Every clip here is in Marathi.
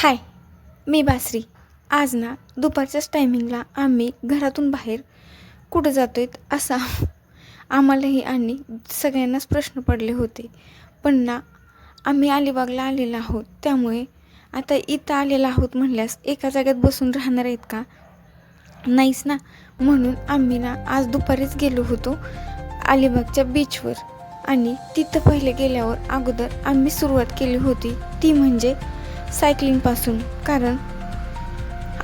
हाय, मी बासरी. आज ना दुपारच्याच टायमिंगला आम्ही घरातून बाहेर कुठं जातो आहेत असा आम्हालाही आणि सगळ्यांनाच प्रश्न पडले होते. पण ना आम्ही अलिबागला आलेलो आहोत, त्यामुळे आता इथं आलेलो आहोत म्हणल्यास एका जागेत बसून राहणार आहेत का? नाहीच ना. म्हणून आम्ही ना आज दुपारीच गेलो होतो अलिबागच्या बीचवर. आणि तिथं पहिले गेल्यावर अगोदर आम्ही सुरुवात केली होती ती म्हणजे सायकलिंगपासून. कारण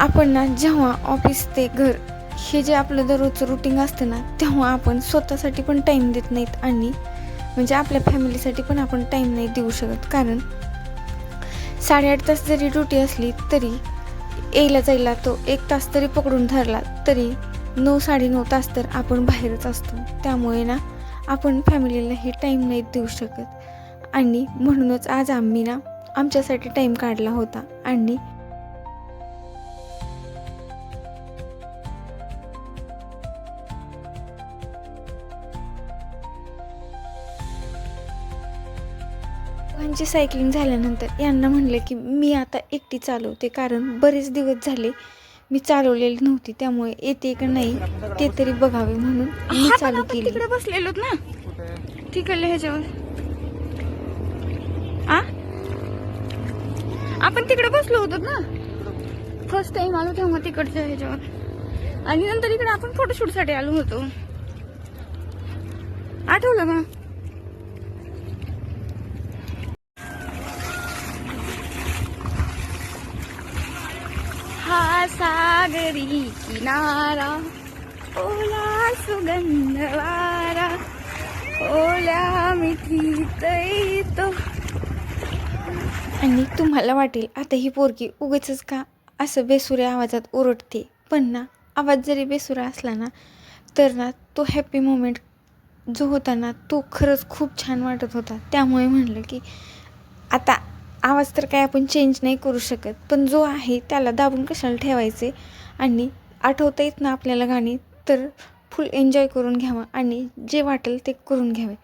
आपण ना जेव्हा ऑफिस ते घर हे जे आपलं दररोजचं रुटीन असतं ना, तेव्हा आपण स्वतःसाठी पण टाईम देत नाहीत आणि म्हणजे आपल्या फॅमिलीसाठी पण आपण टाईम नाही देऊ शकत. कारण 8.5 तास जरी ड्युटी असली तरी यायला जायला तो 1 तास तरी पकडून धरला तरी 9-9.5 तास तर आपण बाहेरच असतो. त्यामुळे ना आपण फॅमिलीलाही टाईम नाही देऊ शकत. आणि म्हणूनच आज आम्ही ना आमच्यासाठी टाईम काढला होता. आणि दोघांची सायकलिंग झाल्यानंतर यांना म्हणलं की मी आता एकटी चालवते, कारण बरेच दिवस झाले मी चालवलेली नव्हती, त्यामुळे येते का नाही ते तरी बघावे म्हणून मी चालू केली. तिकडे बसलेलो ना तिकडले ह्याच्यावर आपण तिकडे बसलो होतो ना फर्स्ट टाइम आलो तेव्हा तिकडच्या ह्याच्यावर, आणि नंतर इकडे आपण फोटोशूट साठी आलो होतो. आठवलं का? हा सागरी किनारा, ओला सुगंध वारा, ओल्या मिठीत येतो. आणि तुम्हाला वाटेल आता ही पोरगी उगाचच का असं बेसुऱ्या आवाजात ओरडते, पण ना आवाज जरी बेसुरा असला ना तर ना तो हॅपी मोमेंट जो होता ना तो खरंच खूप छान वाटत होता. त्यामुळे म्हणलं की आता आवाज तर काय आपण चेंज नाही करू शकत, पण जो आहे त्याला दाबून कशाला ठेवायचे. आणि आठवता येत ना आपल्याला गाणी तर फुल एन्जॉय करून घ्यावं आणि जे वाटेल ते करून घ्यावे.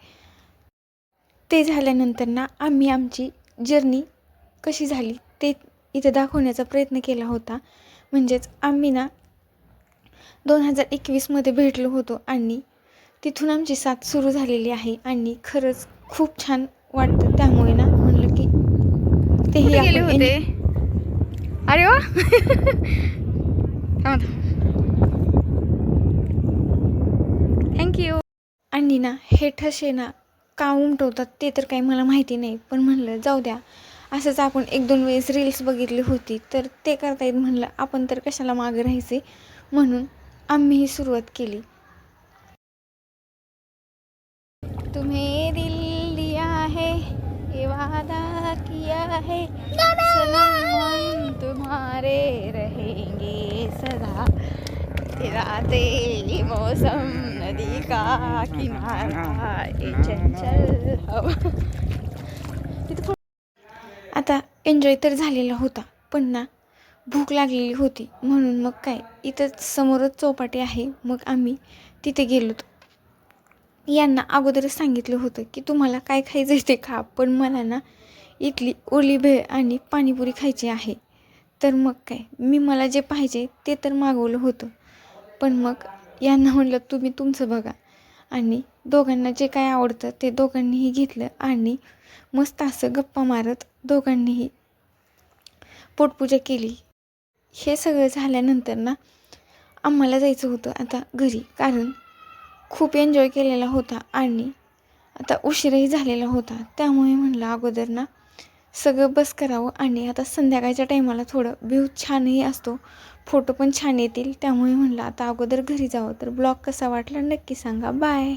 ते झाल्यानंतर ना आम्ही आमची जर्नी कशी झाली ते इथे दाखवण्याचा प्रयत्न केला होता. म्हणजेच आम्ही ना 2021 भेटलो होतो आणि तिथून आमची साथ सुरू झालेली आहे आणि खरंच खूप छान वाटतं. त्यामुळे ना म्हणलं की तेही गेले होते. अरे वा थँक्यू. आणि ना हे ठसे ना का उमटवतात ते तर काही मला माहिती नाही, पण म्हणलं जाऊ द्या, असंच आपण 1-2 वेळेस रील्स बघितली होती तर ते करता येत, म्हणलं आपण तर कशाला मागे राहायचे, म्हणून आम्हीही सुरुवात केली. तुम्हें दिल दिया है, ये वादा किया है, सनम हम तुम्हारे रहेंगे सदा, तेरा तेरी मौसम नदी का किनारा, ये चंचल हवा. आता एन्जॉय तर झालेला होता, पण ना भूक लागलेली होती, म्हणून मग काय इथं समोरच चौपाटी आहे, मग आम्ही तिथे गेलो. यांना अगोदरच सांगितलं होतं की तुम्हाला काय खायचं आहे ते खा, पण मला ना इथली ओली भेळ आणि पाणीपुरी खायची आहे. तर मग काय मला जे पाहिजे ते तर मागवलं होतं, पण मग यांना म्हणलं तुम्ही तुमचं बघा. आणि दोघांना जे काय आवडतं ते दोघांनीही घेतलं आणि मस्त असं गप्पा मारत दोघांनीही पोटपूजा केली. हे सगळं झाल्यानंतर ना आम्हाला जायचं होतं आता घरी, कारण खूप एन्जॉय केलेला होता आणि आता उशीरही झालेला होता. त्यामुळे म्हणलं अगोदर ना सगळं बस करावं आणि आता संध्याकाळच्या टायमाला थोडं व्ह्यू छानही असतो, फोटो पण छान येतील. त्यामुळे म्हणलं आता अगोदर घरी जावं. तर ब्लॉग कसा वाटला नक्की सांगा. बाय.